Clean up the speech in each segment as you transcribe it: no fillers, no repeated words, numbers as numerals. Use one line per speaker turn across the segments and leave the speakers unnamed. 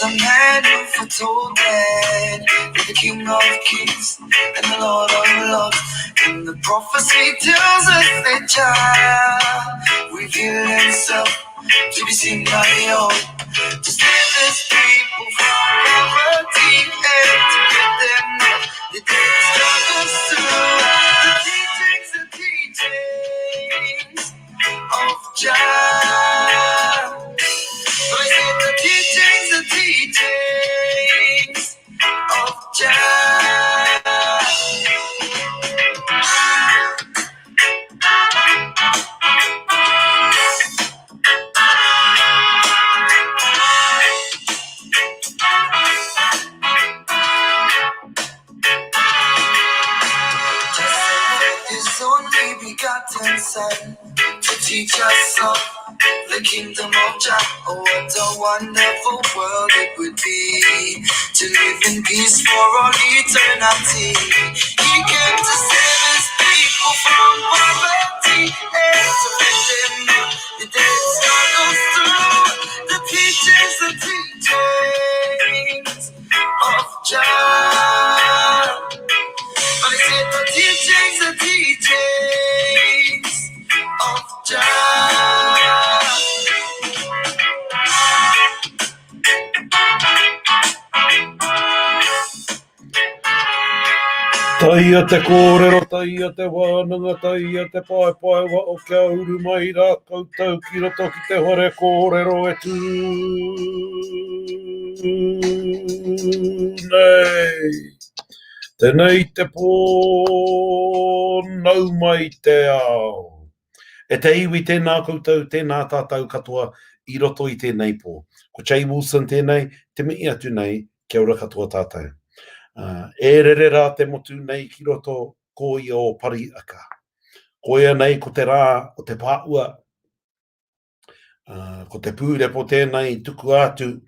A man who foretold that you're the King of Kings and the Lord of Lords. And the prophecy tells us that Jah revealed himself to be seen by all, to save his people from poverty and to get them out the dead struggles through. The teachings of Jah. So I said the teachings of Jah. His only begotten Son to teach us of the kingdom of Jah. Oh, what a wonderful world it would be to live in peace for all eternity. He came to save his people from poverty and to let them know the dead struggles through. The teachings of Jah. I said the teachings of Jah.
Taia te kōrero, taia te wānanga, taia te pai wa o kia uru mai rā koutou ki roto ki te hore kōrero e tū. Nei. Tēnei te pō nau mai te ao. E te iwi tēnā koutou, tēnā tātou katoa i roto i tēnei pō. Ko Jay Wilson tēnei, te mii atu nei, kia ora katoa tātou. E rere rā te motu nei ki roto ko i o pari aka. Ko ia nei ko te rā o te pāua. Ko te pūrepo tēnei tuku atu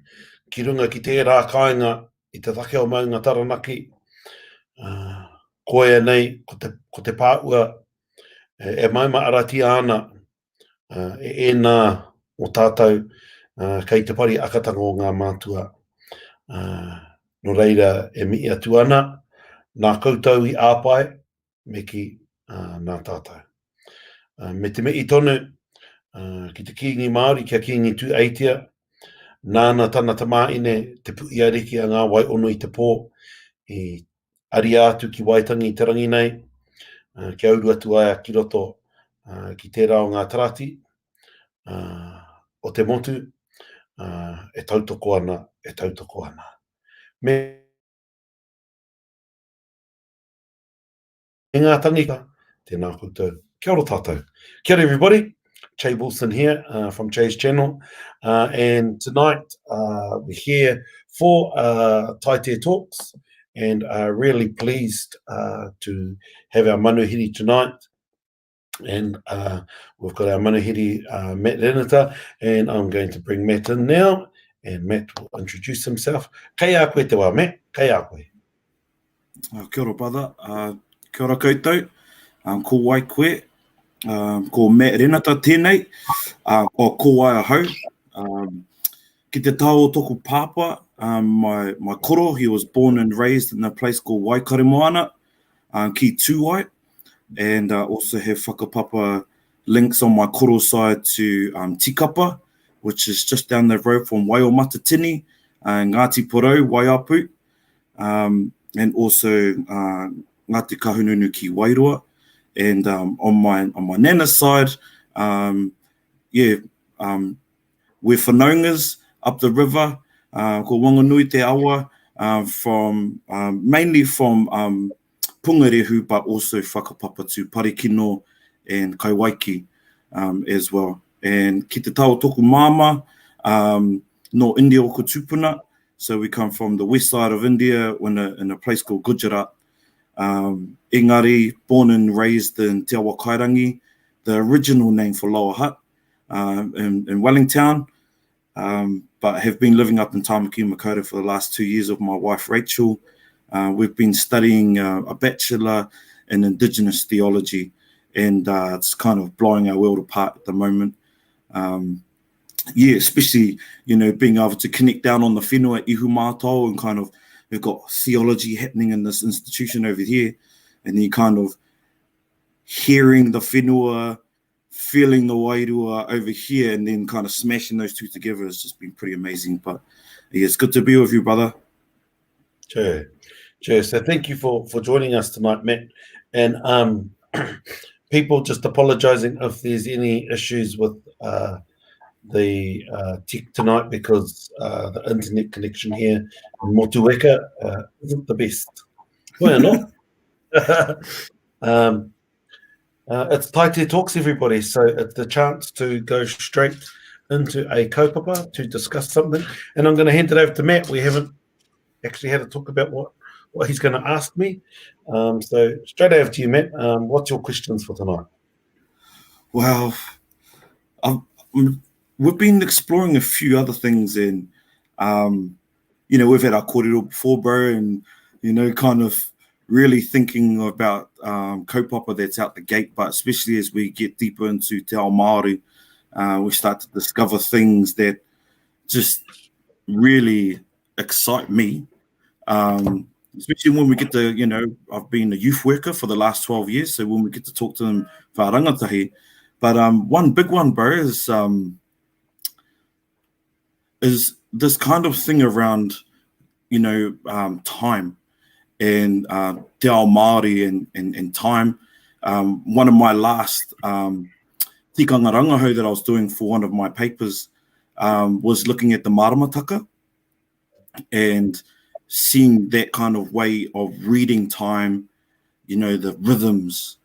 ki runga ki tērā kāinga i te take o maunga taranaki. Ko ia nei ko te pāua e maima arati ana e nā o tātou kei te pari akatanga o ngā mātua. No reira e mi atu ana, nā koutou i āpai, me ki nā tātou. Me te mei tonu, ki te kiingi Māori, kia kiingi tū eitia, nāna tana ta māine te pui ariki a ngā wai ono i te pō, i ari atu ki waitangi i te rangi nei, kia uru atu aia ki roto ki tērā o ngā tarati, o te motu, e tautoko ana. Me ngā tangika, tēnā koutou. Kia ora tātou. Kia ora everybody. Jay Wilson here from Jay's channel. And tonight we're here for Taite Talks. And really pleased to have our Manuhiri tonight. And we've got our Manuhiri, Matt Renata. And I'm going to bring Matt in now. And Matt will introduce himself. Kei a koe te wā, Matt. Kei a koe.
Kia ora, brother. Kia ora koutou. Ko wai koe. Ko Matt Renata tēnei. Ko wai ahau. Ki te tau o toku pāpā. My koro, he was born and raised in a place called Waikaremoana, ki Tūwai. And also have whakapapa links on my koro side to Tikapa, which is just down the road from Waiomatatini, Ngāti Porou, Waiapu, and also Ngāti Kahununu ki Wairoa. And on my nana's side, we're whanaungas up the river, ko Wanganui te awa, from mainly from Pungarehu, but also whakapapa to Parikino and Kaiwaiki as well. And ki te tau toku māma, no India o ko tūpuna. So we come from the west side of India in a place called Gujarat. Engari, born and raised in Te Awa Kairangi, the original name for Lower Hutt, in Wellington, but have been living up in Tamaki Makaurau for the last 2 years with my wife Rachel. We've been studying a bachelor in Indigenous theology, and it's kind of blowing our world apart at the moment. Especially, being able to connect down on the whenua ihu mātou, and kind of we've got theology happening in this institution over here, and then kind of hearing the whenua, feeling the wairua over here, and then kind of smashing those two together has just been pretty amazing. But yeah, it's good to be with you, brother.
Sure. So thank you for joining us tonight, Matt. And people, just apologising if there's any issues with the tech tonight, because the internet connection here in Motueka isn't the best. Well, not. It's Taite Talks, everybody. So it's the chance to go straight into a kaupapa to discuss something. And I'm going to hand it over to Matt. We haven't actually had a talk about what he's going to ask me. So straight over to you, Matt. What's your questions for tonight?
Well, we've been exploring a few other things, and we've had our kōrero before, bro, and kind of really thinking about kaupapa that's out the gate. But especially as we get deeper into te ao Maori, we start to discover things that just really excite me. Especially when we get to, I've been a youth worker for the last 12 years, so when we get to talk to them for rangatahi. But one big one, bro, is this kind of thing around, time and te ao Māori and time. One of my last tikanga rangahau that I was doing for one of my papers was looking at the maramataka and seeing that kind of way of reading time, the rhythms,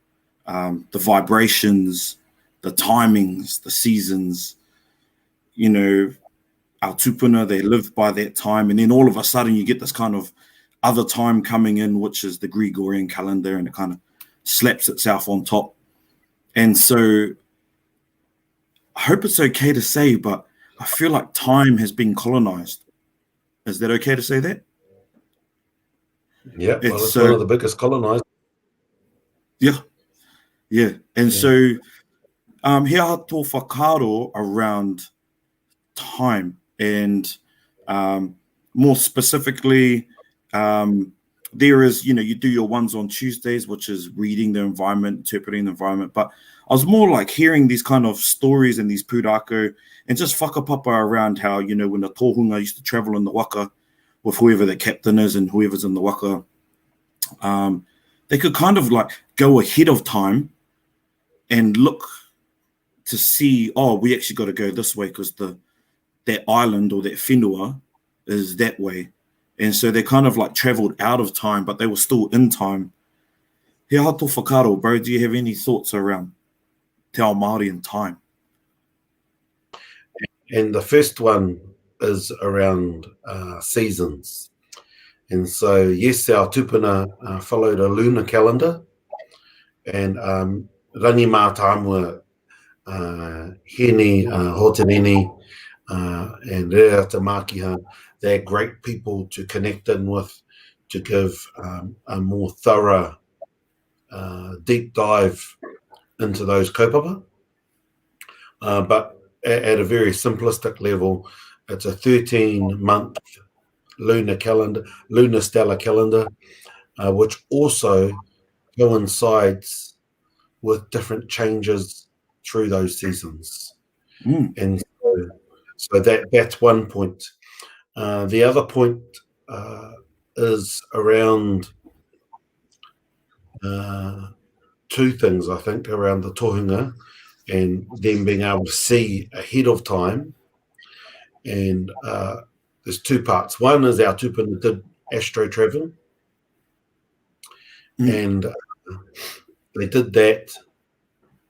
the vibrations, the timings, the seasons, our tupuna, they live by that time. And then all of a sudden you get this kind of other time coming in, which is the Gregorian calendar, and it kind of slaps itself on top. And so I hope it's okay to say, but I feel like time has been colonized. Is that okay to say that?
Yeah, well, it's one of the biggest colonized.
Yeah. And so he aha tō whakaaro around time, and more specifically, there is, you do your ones on Tuesdays, which is reading the environment, interpreting the environment. But I was more like hearing these kind of stories and these pūrākau and just whakapapa around how, when the tohunga used to travel in the waka with whoever the captain is and whoever's in the waka, they could kind of like go ahead of time and look to see, we actually got to go this way because that island or that whenua is that way. And so they kind of like traveled out of time, but they were still in time. He aha tō whakaaro, bro, do you have any thoughts around te ao Māori and time?
And the first one is around seasons. And so, yes, our tupuna followed a lunar calendar, and rangi mā tāmua hene, hotanene, and Renata Mākiha, they're great people to connect in with, to give a more thorough deep dive into those kaupapa. But at a very simplistic level, it's a 13-month lunar stellar calendar, which also coincides with different changes through those seasons. And so that's one point. The other point is around two things, I think, around the tohunga and them being able to see ahead of time. And there's two parts. One is our tupuna did astro travel, and they did that,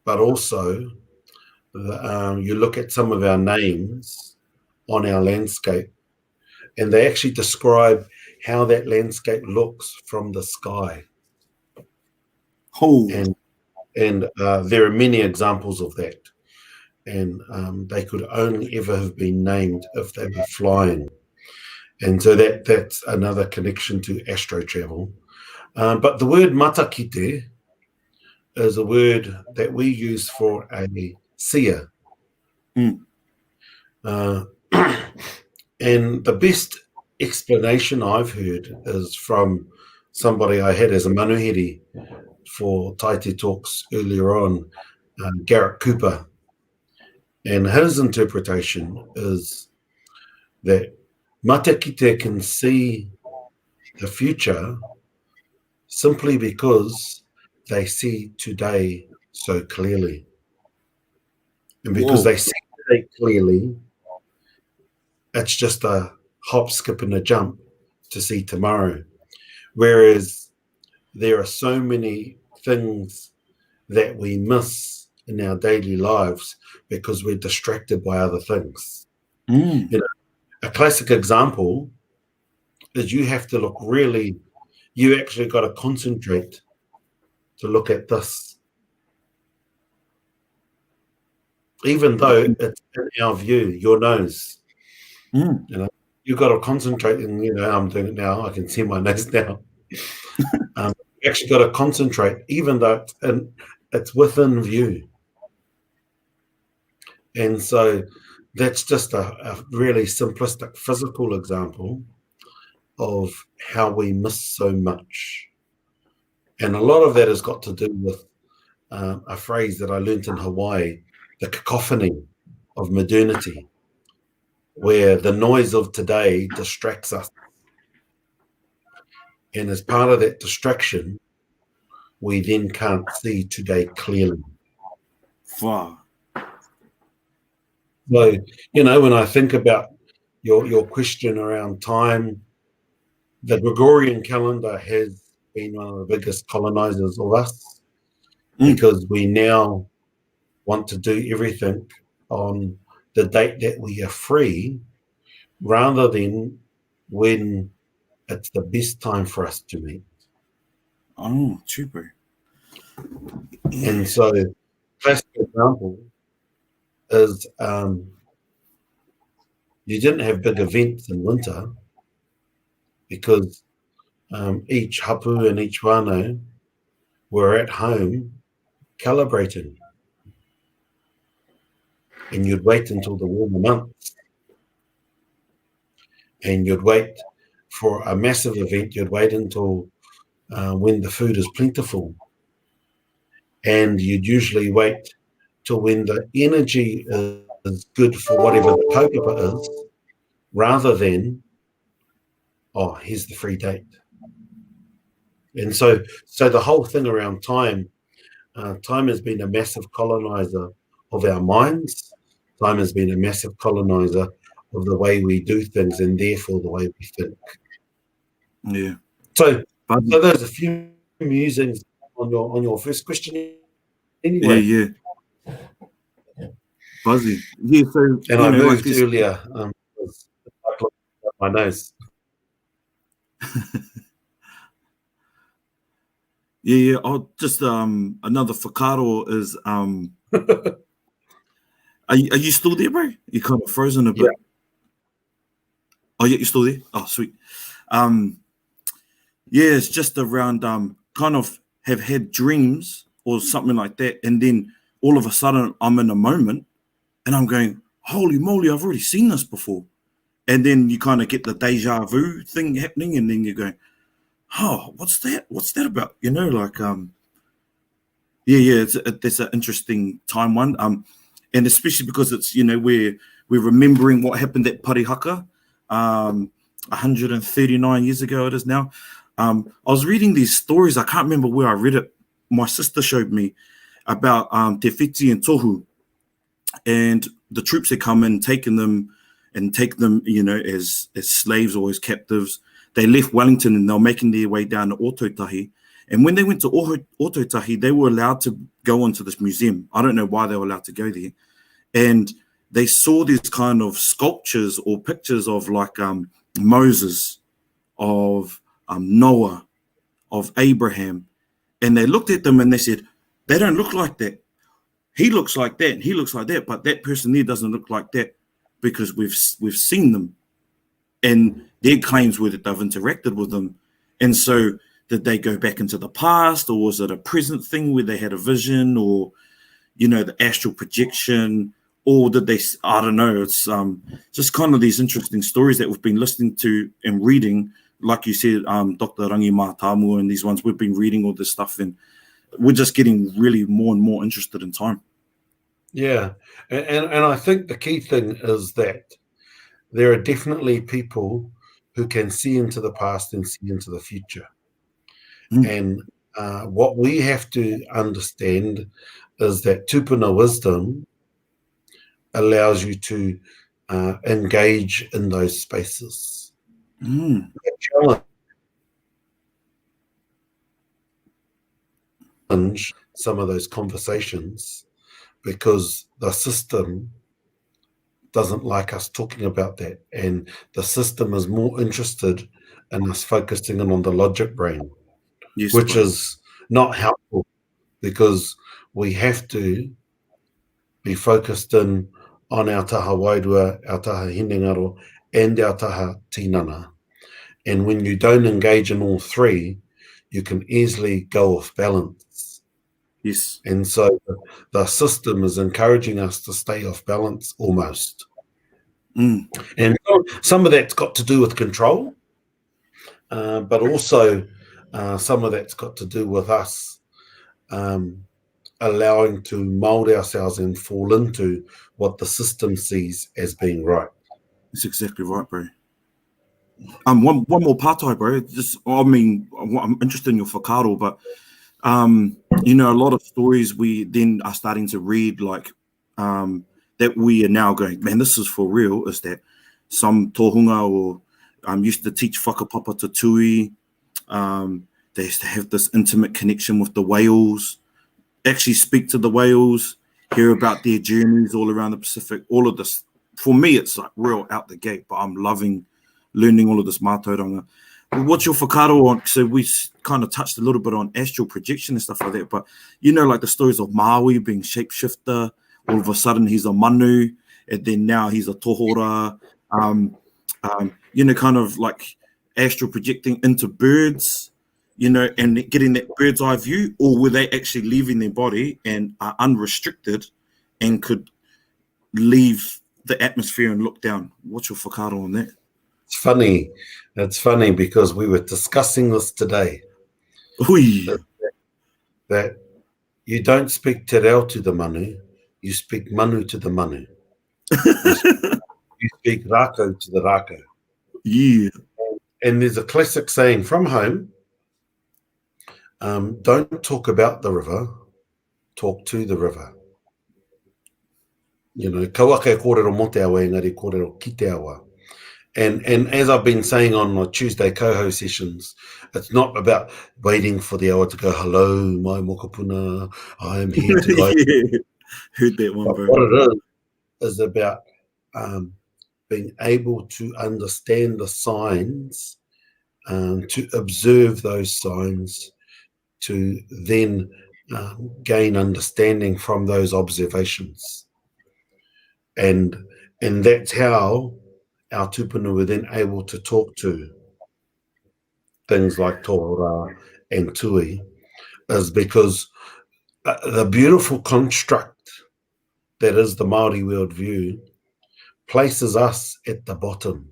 but also you look at some of our names on our landscape, and they actually describe how that landscape looks from the sky.
Oh.
And there are many examples of that. And they could only ever have been named if they were flying. And so that's another connection to astro travel. But the word matakite is a word that we use for a seer.
Mm.
And the best explanation I've heard is from somebody I had as a Manuhiri for Taite Talks earlier on, Garrett Cooper. And his interpretation is that matakite can see the future simply because they see today so clearly. And because
Whoa.
they see today clearly, it's just a hop, skip, and a jump to see tomorrow. Whereas there are so many things that we miss in our daily lives because we're distracted by other things.
Mm.
You know, a classic example is you have to look really, you actually got to concentrate to look at this. Even though it's in our view, your nose,
Mm.
you know, you've got to concentrate, and I'm doing it now. I can see my nose now. You actually got to concentrate, even though it's within view. And so that's just a really simplistic physical example of how we miss so much. And a lot of that has got to do with a phrase that I learned in Hawaii, the cacophony of modernity, where the noise of today distracts us. And as part of that distraction, we then can't see today clearly.
Far.
So, when I think about your question around time, the Gregorian calendar has been one of the biggest colonizers of us because we now want to do everything on the date that we are free rather than when it's the best time for us to meet.
Oh, super. Yeah.
And so, classic example is you didn't have big events in winter because each hapu and each wano were at home calibrating. And you'd wait until the warmer months. And you'd wait for a massive event. You'd wait until when the food is plentiful. And you'd usually wait till when the energy is good for whatever the kaupapa is, rather than, here's the free date. And so the whole thing around time has been a massive colonizer of our minds. Time has been a massive colonizer of the way we do things and therefore the way we think.
Yeah.
So there's a few musings on your first question anyway.
Yeah. Buzzy. Yeah, so
and I moved earlier my nose.
Yeah. Oh, just another whakaro is are you still there, bro? You're kind of frozen a bit.
Yeah.
Oh yeah, you're still there? Oh, sweet. Yeah, it's just around kind of have had dreams or something like that, and then all of a sudden I'm in a moment and I'm going, holy moly, I've already seen this before. And then you kind of get the deja vu thing happening, and then you're going, oh, what's that? What's that about? It's an interesting time one. And especially because it's, we're remembering what happened at Parihaka 139 years ago it is now. I was reading these stories. I can't remember where I read it. My sister showed me about Te Whiti and Tohu, and the troops had come in, take them, as slaves or as captives. They left Wellington and they were making their way down to Ōtautahi. And when they went to Ōtautahi, they were allowed to go into this museum. I don't know why they were allowed to go there. And they saw these kind of sculptures or pictures of like Moses, of Noah, of Abraham. And they looked at them and they said, they don't look like that. He looks like that and he looks like that, but that person there doesn't look like that, because we've seen them. And their claims were that they've interacted with them. And so did they go back into the past, or was it a present thing where they had a vision, or, you know, the astral projection, or did they, I don't know. It's just kind of these interesting stories that we've been listening to and reading. Like you said, Dr. Rangi Mahatamu and these ones, we've been reading all this stuff, and we're just getting really more and more interested in time.
Yeah. And I think the key thing is that there are definitely people who can see into the past and see into the future. And what we have to understand is that tupuna wisdom allows you to engage in those spaces. Challenge some of those conversations because the system doesn't like us talking about that, and the system is more interested in us focusing in on the logic brain, which is not helpful, because we have to be focused in on our taha wairua, our taha hinengaro, and our taha tinana. And when you don't engage in all three, you can easily go off balance.
Yes.
And so the system is encouraging us to stay off balance almost. And some of that's got to do with control, but also some of that's got to do with us allowing to mold ourselves and fall into what the system sees as being right.
That's exactly right, bro. One more partai, bro. Just, I mean, I'm interested in your whakaaro, but you know, a lot of stories we then are starting to read, like that we are now going, man, this is for real. Is that some tohunga or used to teach whakapapa to tui. They used to have this intimate connection with the whales, actually speak to the whales, hear about their journeys all around the Pacific. All of this, for me, it's like real out the gate, but I'm loving learning all of this mātauranga. What's your whakaaro on? So we kind of touched a little bit on astral projection and stuff like that, but you know, like the stories of Maui being shapeshifter, all of a sudden he's a manu, and then now he's a tohora, you know, kind of like astral projecting into birds, you know, and getting that bird's eye view, or were they actually leaving their body and are unrestricted and could leave the atmosphere and look down? What's your whakaaro on that?
It's funny because we were discussing this today. That you don't speak te reo to the manu, you speak manu to the manu. You speak rako to the rako.
Yeah.
And there's a classic saying from home, don't talk about the river, talk to the river. You know, kauaka e kōrero mo te awa, engari kōrero ki te awa. And as I've been saying on my Tuesday coho sessions, it's not about waiting for the hour to go, hello, my mokopuna, I am here to guide you.
Heard that one,
But
bro.
what it is about being able to understand the signs, to observe those signs, to then gain understanding from those observations. And that's how our tupuna were then able to talk to things like tohora and tui, is because the beautiful construct that is the Maori worldview places us at the bottom,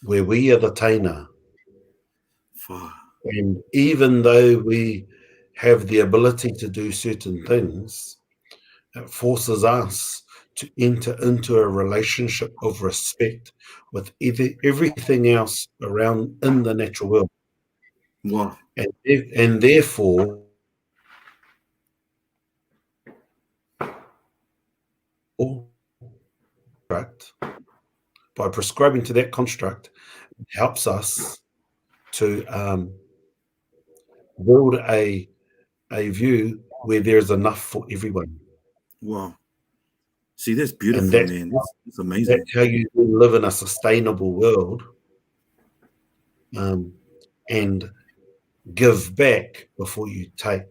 where we are the taina. And even though we have the ability to do certain things, it forces us to enter into a relationship of respect with everything else around in the natural world.
Wow.
And therefore, by prescribing to that construct, it helps us to build a view where there's enough for everyone.
Wow. See, that's beautiful, man. That's amazing.
That's how you live in a sustainable world. And give back before you take.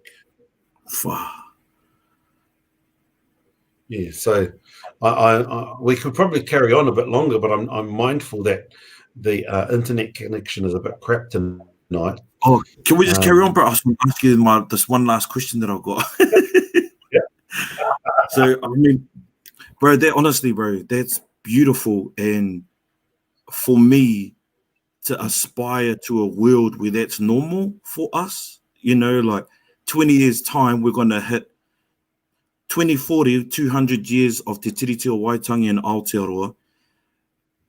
Yeah, so we could probably carry on a bit longer, but I'm mindful that the internet connection is a bit crap tonight.
Oh, can we just carry on, bro? I was going to ask you this one last question that I've got.
Yeah.
So, I mean, bro, honestly, bro, that's beautiful. And for me to aspire to a world where that's normal for us, you know, like 20 years time, we're going to hit 20, 40, 200 years of Te Tiriti o Waitangi and Aotearoa.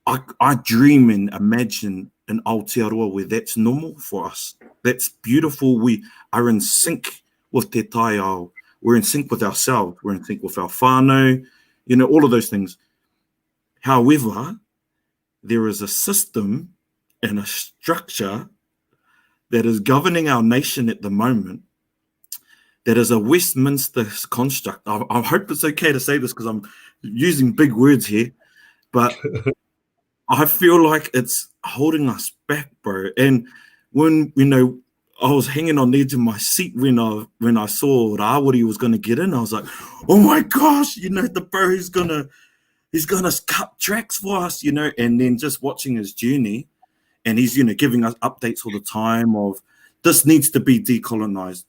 I dream and imagine an Aotearoa where that's normal for us. That's beautiful. We are in sync with Te Tai Ao. We're in sync with ourselves. We're in sync with our whānau, you know, all of those things. However, there is a system and a structure that is governing our nation at the moment that is a Westminster construct. I hope it's okay to say this because I'm using big words here, but I feel like it's holding us back, bro. And when, you know, I was hanging on the edge of my seat when I saw Rawiri was going to get in, I was like, oh my gosh, you know, the bro, he's gonna cut tracks for us, you know. And then just watching his journey, and he's, you know, giving us updates all the time of this needs to be decolonized.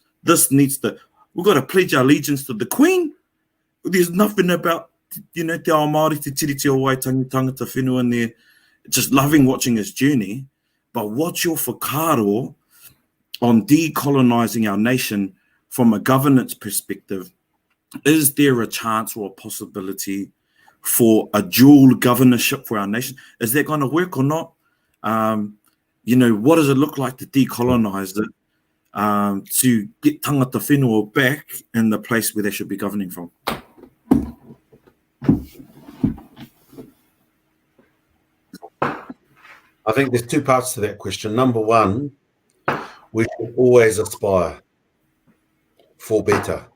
We've got to pledge our allegiance to the Queen. There's nothing about, you know, te ao Māori, te tiriti o Waitangi tangata whenua in there. Just loving watching his journey. But what's your whakaaro on decolonizing our nation from a governance perspective? Is there a chance or a possibility for a dual governorship for our nation? Is that going to work or not? You know, what does it look like to decolonize it, to get tangata whenua back in the place where they should be governing from?
I think there's two parts to that question. Number one, we should always aspire for better.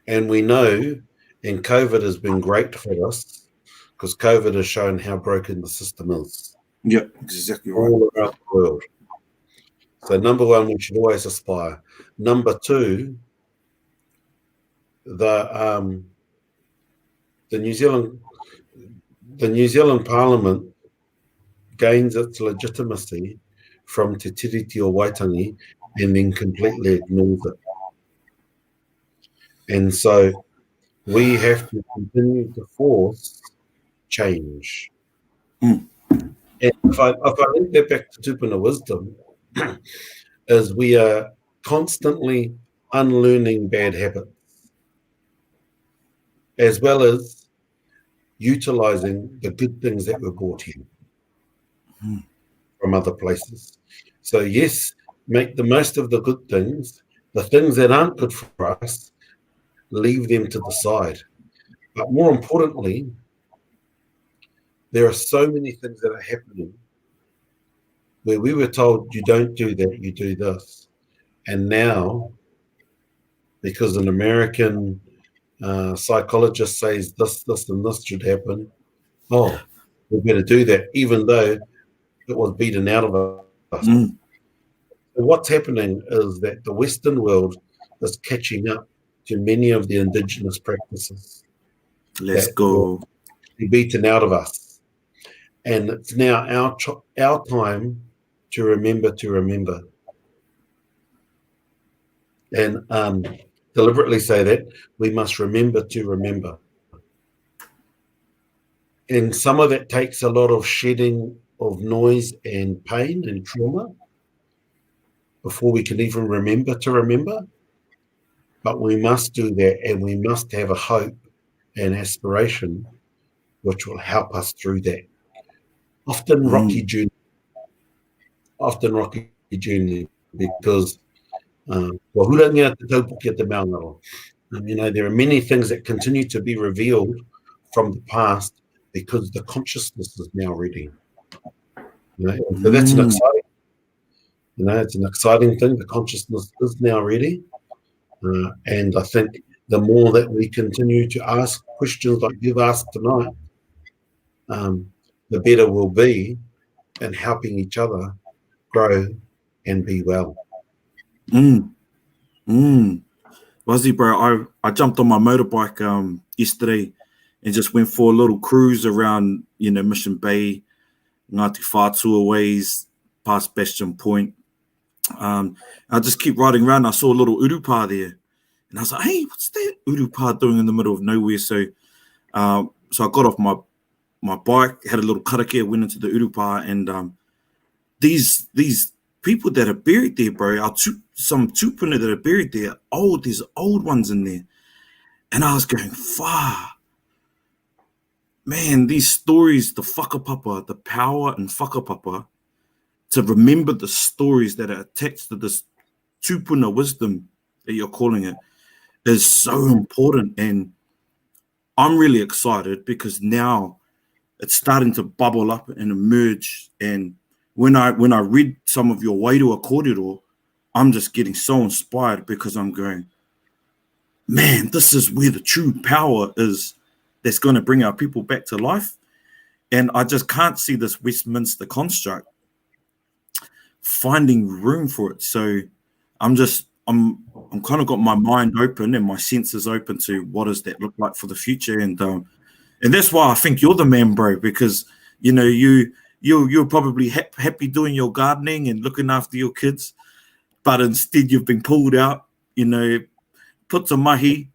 And we know, and COVID has been great for us because COVID has shown how broken the system is.
Yeah, exactly right.
All around the world. So number one, we should always aspire. Number two, the New Zealand Parliament gains its legitimacy from Te Tiriti o Waitangi and then completely ignores it. And so we have to continue to force change. And if I link that back to tupuna wisdom, is we are constantly unlearning bad habits, as well as utilizing the good things that were brought here from other places. So yes, make the most of the good things. The things that aren't good for us, leave them to the side. But more importantly, there are so many things that are happening where we were told, you don't do that, you do this. And now, because an American psychologist says this, and this should happen, oh, we better do that, even though it was beaten out of us. So what's happening is that the Western world is catching up to many of the indigenous practices.
Let's go.
Be beaten out of us. And it's now our time to remember. And deliberately say that we must remember to remember. And some of that takes a lot of shedding of noise and pain and trauma before we can even remember to remember. But we must do that, and we must have a hope and aspiration which will help us through that. Often rocky journey, because you know, there are many things that continue to be revealed from the past because the consciousness is now ready. You know? So that's an exciting, you know, it's an exciting thing. The consciousness is now ready. And I think the more that we continue to ask questions like you've asked tonight, the better we'll be in helping each other grow and be well.
Mm. Mm. Wazzy, bro, I jumped on my motorbike yesterday and just went for a little cruise around, Mission Bay, Ngāti Whātua ways, past Bastion Point. I just keep riding around. I saw a little Urupa there. And I was like, hey, what's that Urupa doing in the middle of nowhere? So I got off my bike, had a little karakia, went into the Urupa, and these people that are buried there, bro, some tupuna that are buried there, there's old ones in there. And I was going, far. Man, these stories, the whakapapa, the power in whakapapa, to remember the stories that are attached to this tupuna wisdom that you're calling it, is so important. And I'm really excited because now it's starting to bubble up and emerge. And when I read some of your wairua kōrero, I'm just getting so inspired because I'm going, man, this is where the true power is that's going to bring our people back to life. And I just can't see this Westminster construct finding room for it. So I'm kind of got my mind open and my senses open to what does that look like for the future. And that's why I think you're the man, bro, because you're probably happy doing your gardening and looking after your kids, but instead you've been pulled out, put to mahi,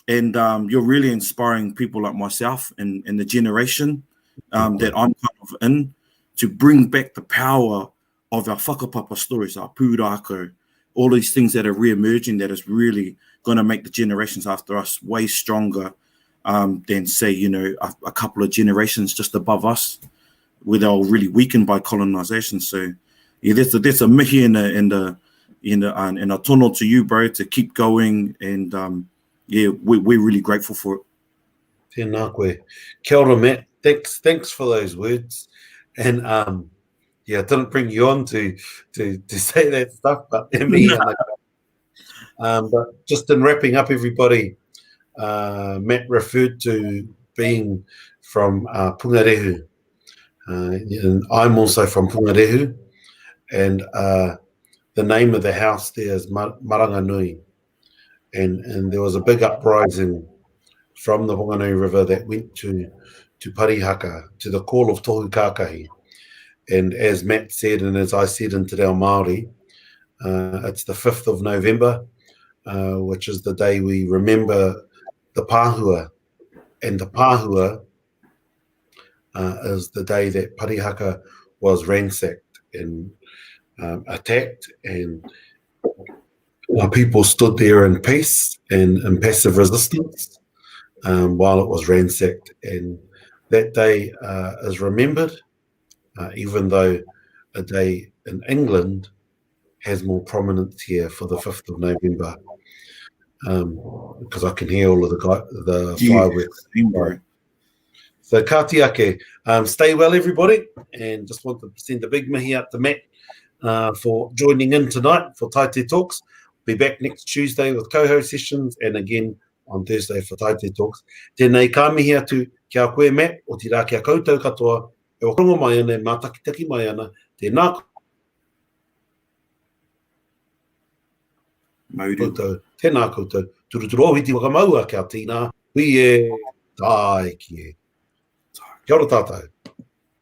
and you're really inspiring people like myself and the generation that I'm kind of in, to bring back the power of our whakapapa stories, our pūrākau, all these things that are re-emerging that is really going to make the generations after us way stronger than, say, a couple of generations just above us, where they were really weakened by colonization. So, yeah, that's a mihi and a tono to you, bro, to keep going. And we're really grateful for it.
Tēnā koe. Kia ora, Matt. Thanks for those words. And I didn't bring you on to say that stuff, but but just in wrapping up, everybody, Matt referred to being from Pungarehu. And I'm also from Pungarehu, and the name of the house there is Maranganui. And there was a big uprising from the Whanganui River that went to Parihaka, to the call of Tohu Kākahi. And as Matt said, and as I said in Te Reo Māori, it's the 5th of November, which is the day we remember the Pāhua. And the Pāhua is the day that Parihaka was ransacked and attacked, and people stood there in peace and in passive resistance while it was ransacked. And that day is remembered, even though a day in England has more prominence here for the 5th of November, because I can hear all of the fireworks. So kāti ake. Stay well, everybody, and just want to send a big mihi out to Matt for joining in tonight for Taite Talks. Be back next Tuesday with co-host sessions, and again on Thursday for Taite Talks. Tēnei ka mihi atu kia koe, Matt, o te rā kia koutou katoa, e wakongo mai ana, e mātakitaki mai ana, tēnā koutou, tēnā koutou, turuturu ohiti wakamaua kia tīnā, hui e, tai ki e. Kia ora tātou.